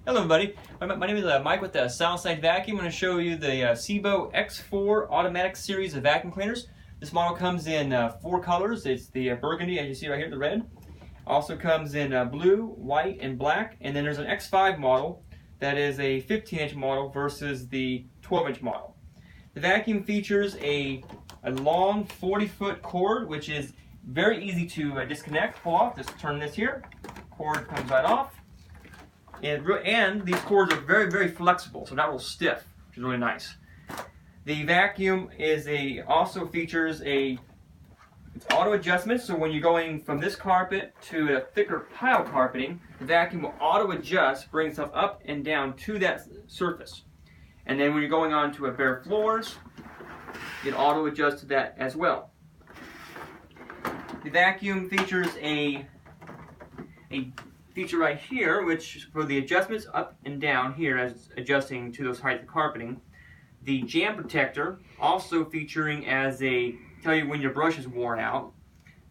Hello everybody, my name is Mike with the Southside Vacuum. I'm going to show you the SEBO X4 automatic series of vacuum cleaners. This model comes in 4 colors. It's the burgundy, as you see right here, the red. Also comes in blue, white, and black. And then there's an X5 model that is a 15-inch model versus the 12-inch model. The vacuum features a long 40-foot cord, which is very easy to disconnect, pull off. Just turn this here, cord comes right off. And these cords are very flexible, so not real stiff, which is really nice. The vacuum also features it's auto adjustment, so when you're going from this carpet to a thicker pile carpeting, the vacuum will auto adjust, bring stuff up and down to that surface. And then when you're going on to bare floors, it auto adjusts to that as well. The vacuum features a feature right here, which for the adjustments up and down here as adjusting to those heights of carpeting. The jam protector, also featuring as tell you when your brush is worn out.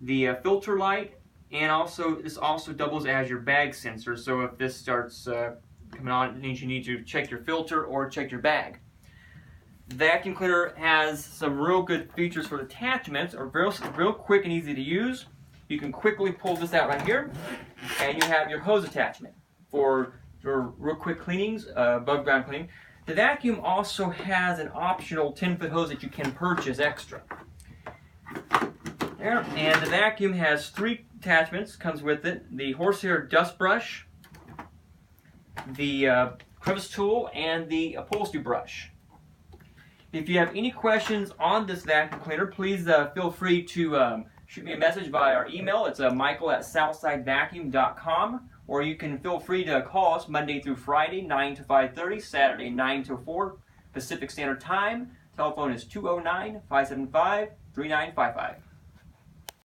The filter light, and this also doubles as your bag sensor, so if this starts coming on, it means you need to check your filter or check your bag. The vacuum cleaner has some real good features for attachments, are real quick and easy to use. You can quickly pull this out right here, and you have your hose attachment for real quick cleanings, above ground cleaning. The vacuum also has an optional 10-foot hose that you can purchase extra. There, and the vacuum has 3 attachments, comes with it: the horsehair dust brush, the crevice tool, and the upholstery brush. If you have any questions on this vacuum cleaner, please feel free to shoot me a message via our email. It's michael@southsidevacuum.com, or you can feel free to call us Monday through Friday, 9 to 5:30, Saturday, 9 to 4 Pacific Standard Time. Telephone is 209-575-3955.